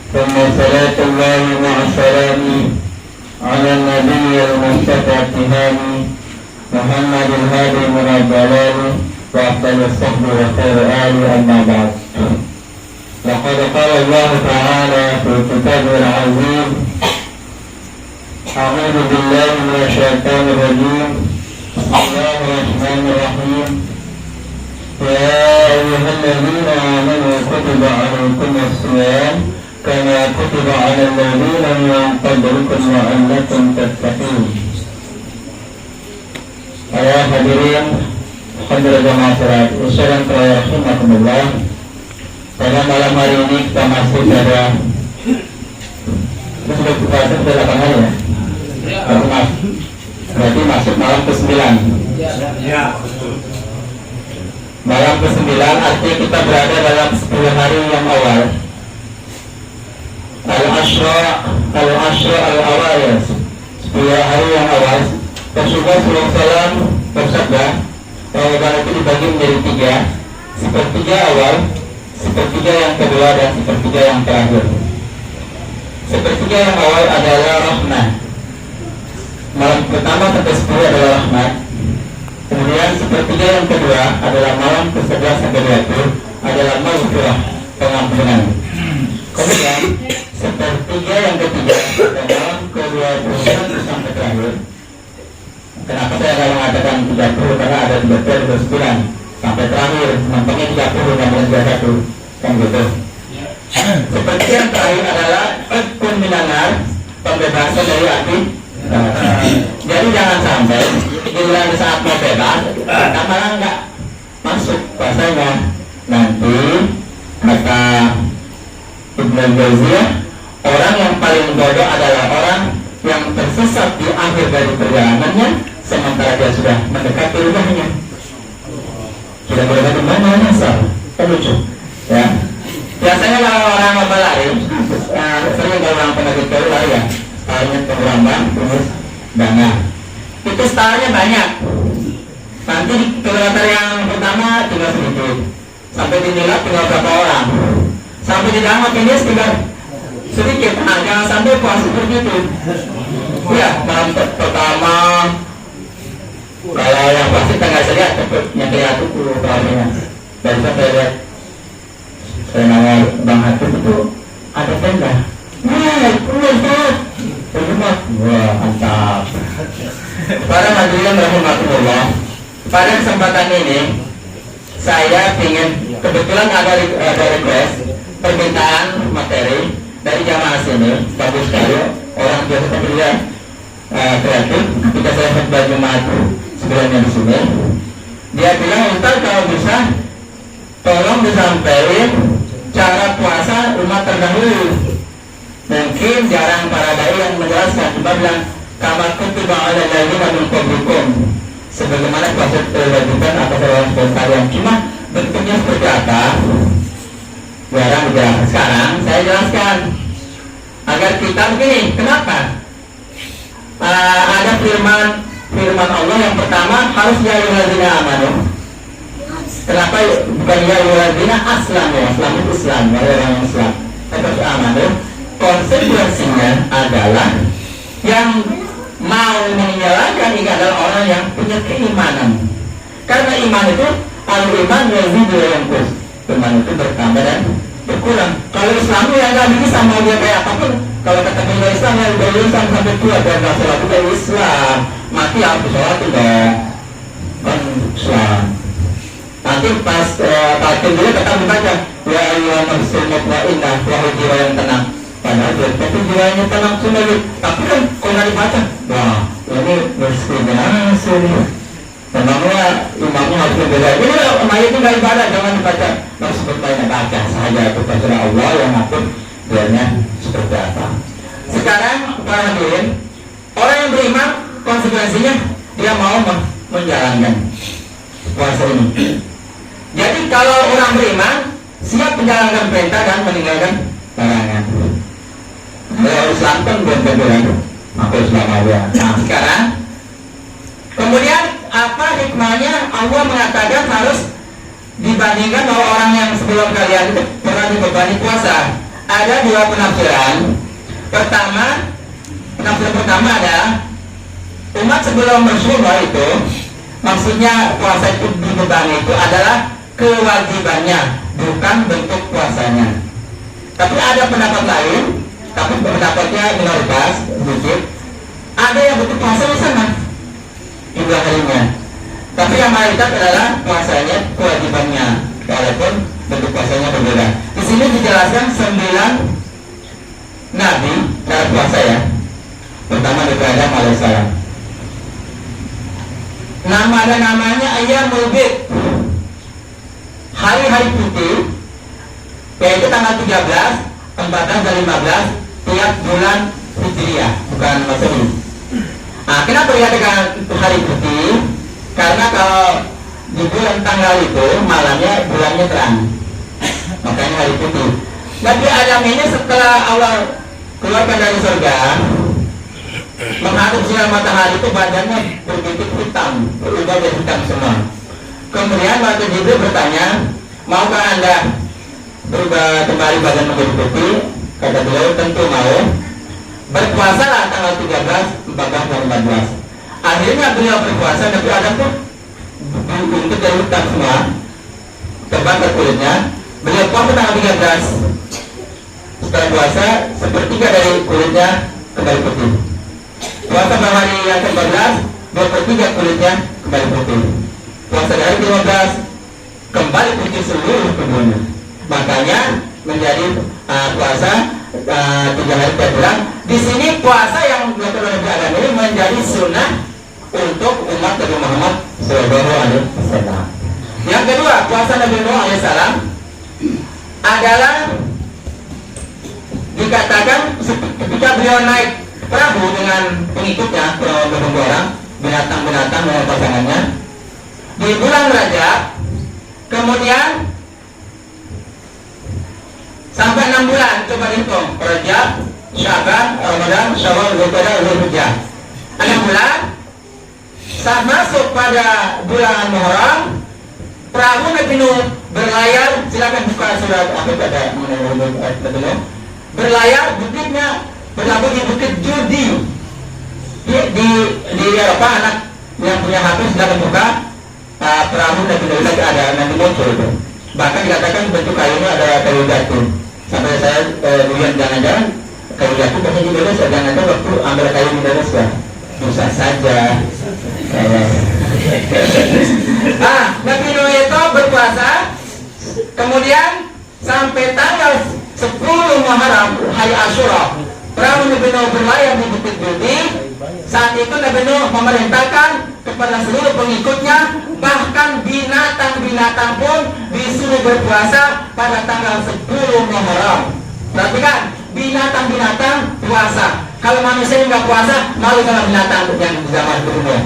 ثم صلاة الله مع سلامه على النبي المصطفى التهامي محمد الهادي من الضلال وأفضل الصحب وخير آل أما بعد. لقد قال الله تعالى في كتابه العظيم: أعوذ بالله من الشيطان الرجيم. بسم الله الرحمن الرحيم. يا أيها الذين آمنوا كتب عليكم الصيام كما كتب على الذين من قبلكم لعلكم تتقون. Para hadirin hadirat jamaah salat Islam rahimakumullah. Pada malam hari ini kita masuk pada sudah puasa sudah 8 hari ya? Berarti masuk malam ke-9. Ya. Malam ke-9 artinya kita berada dalam 10 hari yang awal. Al-Ashra al-awal, 10 hari yang awal. Rasulullah SAW bersabda bahwa itu dibagi menjadi 3, sepertiga awal, sepertiga yang kedua, dan sepertiga yang terakhir. Sepertiga yang awal adalah rahmat. Malam pertama sampai 10 adalah rahmat. Kemudian sepertiga yang kedua adalah malam ke-11 sampai 20 adalah maghfirah, pengampunan. Kemudian sepertiga yang ketiga adalah malam ke-21 sampai terakhir. Kenapa saya kalau mengatakan 30? Karena ada 29 sampai terakhir nampaknya 30 dan 21 kan gitu. Seperti yang terakhir adalah ukun minanar, pembebasan dari api. Jadi jangan sampai di saat mau bebas kita malah nggak masuk puasanya. Nanti kata Ibnu Jauziyah, orang yang paling bodoh adalah orang yang tersesat di akhir dari perjalanannya sementara dia sudah mendekati rumahnya. Sudah mendekati mana nyasar, kan lucu ya. Biasanya kalau orang berlari, sering kalau orang penyakit lari ya, startnya pengeramban, terus dana. Itu startnya banyak. Nanti di kilometer yang pertama tinggal sedikit, sampai di Nila tinggal berapa orang, sampai di dalam finish tinggal sedikit. Nah, jangan sampai puas seperti itu. Ya, malam pertama kalau yang pasti tengah saya cepet yang kelihatan tuh kalanya. Dari saya lihat, saya nanya Bang Hatip itu ada tenda. Wah, kuat. Wah, mantap. Para hadirin rahimahullah, pada kesempatan ini saya ingin, kebetulan ada request permintaan materi dari jamaah sini. Bagus sekali, orang biasa pekerja kreatif. Ketika saya khutbah Jumat sebelumnya di sini, dia bilang, "Ustaz, kalau bisa tolong disampaikan cara puasa umat terdahulu. Mungkin jarang para dai yang menjelaskan." Dia bilang, "Kama kutiba 'alal ladzina min qablikum." Sebagaimana puasa diwajibkan atas orang sekalian. Cuma bentuknya seperti apa? Jarang dijelaskan. Sekarang saya jelaskan agar kita begini. Kenapa? Ada firman Allah yang pertama harus ya ayyuhalladzina amanu. Kenapa bukan ya ayyuhalladzina aslamu? Aslam itu Islam, orang Islam. Tapi amanu konsekuensinya adalah yang mau menjalankan ini adalah orang yang punya keimanan. Karena iman itu al-iman yazidu wa yanqus. Iman itu bertambah dan berkurang. Kalau Islam ya nggak bisa mau dia kayak apapun. Kalau kata punya Islam ya udah Islam sampai tua dan nggak sholat udah Islam, mati harus sholat udah kan Islam. Nanti pas takin dulu kita membaca ya ayyuhan nafsul mutmainnah, wahai jiwa yang tenang. Padahal dia tapi jiwanya tenang semua. Tapi kan kalau nggak dibaca, wah ini berdiskriminasi nih. Memangnya imamnya harus berbeda. Jadi mayat itu nggak ibadah, jangan dibaca. Nggak seperti baca saja itu terserah Allah yang ngatur dianya seperti apa. Sekarang para hadirin, orang yang beriman konsekuensinya dia mau menjalankan puasa ini. Jadi kalau orang beriman siap menjalankan perintah dan meninggalkan larangan. Kalau Islam kan belum tentu kan, maka Islam aja. Nah sekarang, kemudian apa hikmahnya Allah mengatakan harus dibandingkan bahwa orang yang sebelum kalian itu pernah dibebani puasa. ada dua penafsiran. Pertama, penafsiran pertama adalah umat sebelum Rasulullah itu, maksudnya puasa itu dibebani itu adalah kewajibannya, bukan bentuk puasanya. Tapi ada pendapat lain, tapi pendapatnya minoritas sedikit. Ada yang bentuk puasa sama jumlah harinya. Tapi yang mayoritas adalah puasanya kewajibannya, walaupun bentuk puasanya berbeda. Di sini dijelaskan 9 nabi cara puasa ya. Pertama Nabi Adam alaihissalam. Nama dan namanya Ayyamul Bid, hari-hari putih, yaitu tanggal 13, 14, dan 15 tiap bulan Hijriah, bukan Masehi. Nah, kenapa dikatakan hari putih? Karena kalau di bulan tanggal itu malamnya bulannya terang, makanya hari putih. Nabi Adam ini setelah Allah keluarkan dari surga, menghadap sinar matahari itu badannya berbibit hitam, berubah jadi hitam semua. Kemudian waktu Jibril bertanya, maukah anda berubah kembali badan menjadi putih? Kata beliau, tentu mau. Berpuasalah tanggal 13, 14, dan 15. Akhirnya beliau berpuasa, Nabi Adam pun untuk dari hitam semua, terbakar kulitnya. Beliau puasa tanggal 13. Setelah puasa, sepertiga dari kulitnya kembali putih. Puasa pada hari yang ke-14, 2/3 kulitnya kembali putih. Puasa dari 15, kembali putih seluruh tubuhnya. Makanya menjadi puasa 3 hari tiap bulan. Di sini puasa yang dilakukan oleh Nabi Adam ini menjadi sunnah untuk umat Nabi Muhammad SAW. Yang kedua, puasa Nabi Nuh alaihissalam adalah dikatakan ketika beliau naik perahu dengan pengikutnya, beberapa orang binatang-binatang dengan pasangannya di bulan Rajab, kemudian sampai 6 bulan, coba hitung Rajab, Syaban, Ramadan, Syawal, Dzulqa'dah, Dzulhijjah, 6 bulan. Saat masuk pada bulan Muharram, perahu Nabi Nuh berlayar. Silakan buka surat apa pada berlayar, bukitnya berlabuh di Bukit Judi di Eropa. Anak yang punya HP silakan buka perahu Nabi Nuh, lagi ada nanti muncul itu. Bahkan dikatakan bentuk kayunya ada kayu jatuh. Sampai saya lihat jangan-jangan kayu jatuh bahasa di Indonesia, jangan-jangan waktu ambil kayu di Indonesia bisa saja. Nabi Nuh itu berpuasa, kemudian sampai tanggal 10 Muharram, hari Asyura, perahu Nabi Nuh berlayar di Bukit Judi. Saat itu Nabi Nuh memerintahkan kepada seluruh pengikutnya, bahkan binatang-binatang pun disuruh berpuasa pada tanggal 10 Muharram. Perhatikan, binatang-binatang puasa. Kalau manusia nggak puasa, malu sama binatang yang di zaman dulu.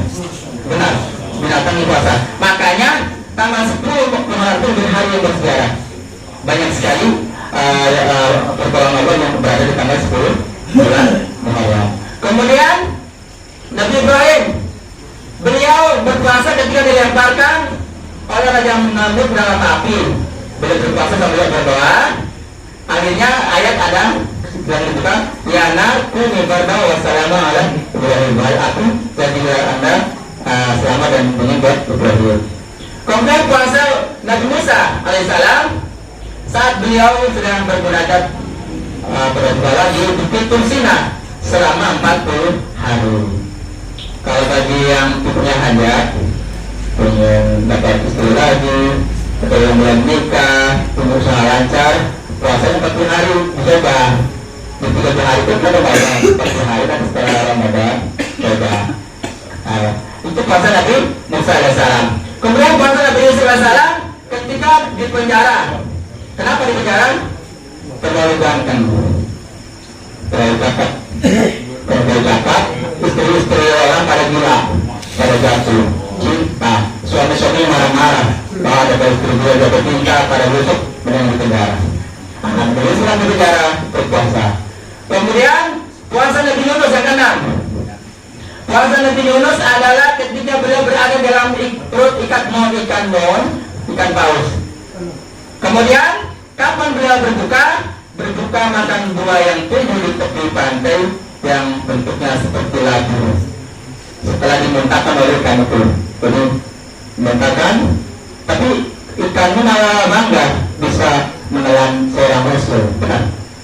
Benar, binatang yang puasa. Makanya tanggal 10 Muharram itu menjadi hari yang bersejarah. Banyak sekali pertolongan Allah yang berada di tanggal 10 bulan Muharram. Kemudian Nabi Ibrahim, beliau berpuasa ketika dilemparkan oleh Raja Namrud dalam api. Beliau berpuasa sambil berdoa. Akhirnya ayat ada yang dibuka, ya narku mibarda wassalamu ala Ibrahim. Aku jadilah anda selamat dan menyebut Ibrahim. Kemudian puasa Nabi Musa alaihissalam saat beliau sedang bermunajat berdoa di Bukit Tursina selama 40 hari. Kalau bagi yang punya hajat, pengen dapat istri lagi, atau yang belum nikah, punya usaha lancar, puasanya 40 hari coba. Di 30 hari itu ada banyak 40 hari dan setelah Ramadan coba. Itu puasa Nabi Musa alaihissalam. Kemudian puasa Nabi Musa alaihissalam ketika di penjara. Kenapa di penjara? Terlalu ganteng, terlalu cakep, istri-istri orang pada gila, pada jatuh cinta, suami-suami marah-marah, ada istri dia jatuh cinta, pada busuk, menang di penjara. Nabi sedang di penjara berpuasa. Kemudian puasa Nabi Yunus yang keenam. Puasa Nabi Yunus adalah ketika beliau berada dalam perut ikan paus. Kemudian kapan beliau berbuka? berbuka makan buah yang tumbuh di tepi pantai yang bentuknya seperti labu. Setelah dimuntahkan oleh ikan itu, kemudian dimuntahkan, tapi ikannya malah bangga bisa menelan seorang rasul. Benar,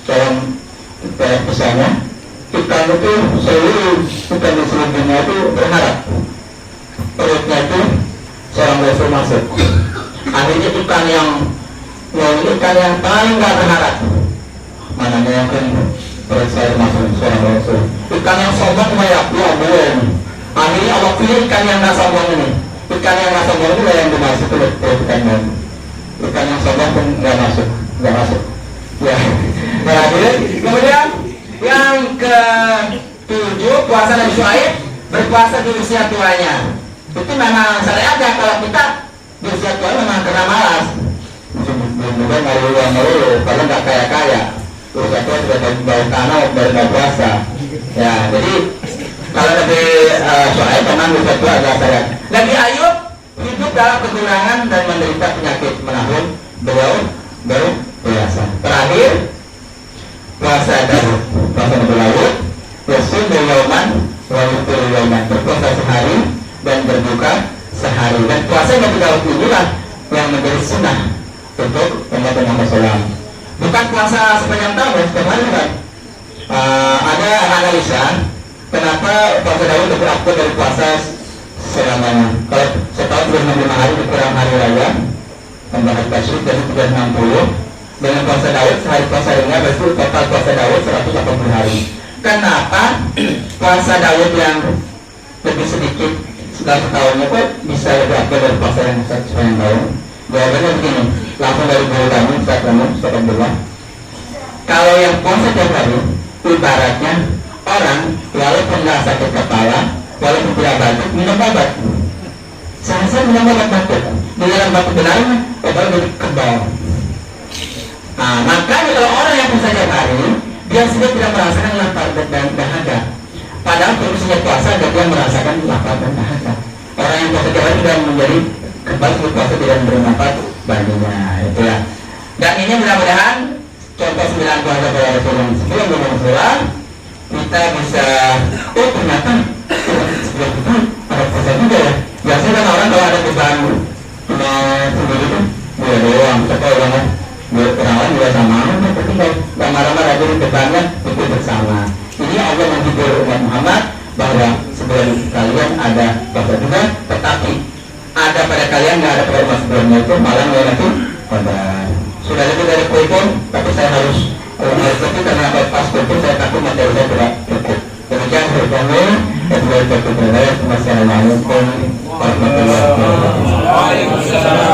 dalam kisahnya ikan itu seluruh ikan di seluruh dunia itu berharap perutnya itu seorang rasul masuk. Akhirnya ikan yang paling gak berharap, mana yang kan perut saya masuk seorang rasul. Ikan yang sombong kayak ya belum. Akhirnya Allah pilih ikan yang gak sombong ini. Ikan yang gak sombong itu yang dimasuk ke perut ikan yang sombong pun gak masuk. Ya. Nah, akhirnya kemudian yang ke-7 puasa Nabi Syuaib, berpuasa di usia tuanya. Itu memang syariatnya. Kalau kita di usia tua memang kena malas. Mungkin ngeluh kalau nggak kaya. Usia tua sudah bau tanah, baru nggak puasa. Ya, jadi kalau Nabi Syuaib memang usia tua agak syariat. Nabi Ayub hidup dalam kekurangan dan menderita penyakit menahun. Beliau baru puasa. Terakhir puasa Daud, puasa Nabi Daud, Yusuf Yauman, Wayutul Yauman, berpuasa sehari dan berbuka sehari. Dan puasa Nabi Daud inilah yang menjadi sunnah untuk umat Muhammad SAW. Bukan puasa sepanjang tahun, setiap hari kan. Ada analisa kenapa puasa Daud lebih aktif dari puasa selamanya. Kalau setahun 35 hari dikurang hari raya, tambah hari tasyrik dari 360. Dengan puasa Daud, sehari puasa harinya berarti total puasa Daud 180 hari. Kenapa puasa Daud yang lebih sedikit dalam setahunnya kok bisa lebih aktif dari puasa yang sepanjang tahun? Jawabannya begini, langsung dari guru kami, Ustaz Abdullah. Kalau yang puasa tiap hari, ibaratnya orang walaupun nggak sakit kepala, walaupun tidak batuk, minum obat. Saya minum obat batuk, dengan batuk benarnya, obat lebih kebal. Nah, makanya kalau orang yang puasa tiap hari, dia sudah tidak merasakan lapar dan dahaga. Padahal fungsinya puasa dan dia merasakan lapar dan dahaga. Orang yang puasa tiap hari sudah menjadi kebal untuk puasa tidak memberi manfaat baginya. Itulah. Dan ini mudah-mudahan contoh 9 puasa pada Rasulullah sebelum Rasulullah kita bisa ternyata sebelum kita ada puasa juga ya. Biasanya kan orang kalau ada beban sendiri itu dia doang, tapi orang lain juga sama, tapi nggak marah-marah jadi bebannya itu bersama. Ini Allah menghibur umat Muhammad bahwa sebelum kalian ada puasa juga, tetapi ada pada kalian nggak ada pada umat sebelumnya itu malah melewati pada sudah lebih dari kumpul, tapi saya harus tapi karena pas kumpul saya takut materi saya tidak cukup. Demikian berkami, Wassalamualaikum warahmatullahi wabarakatuh.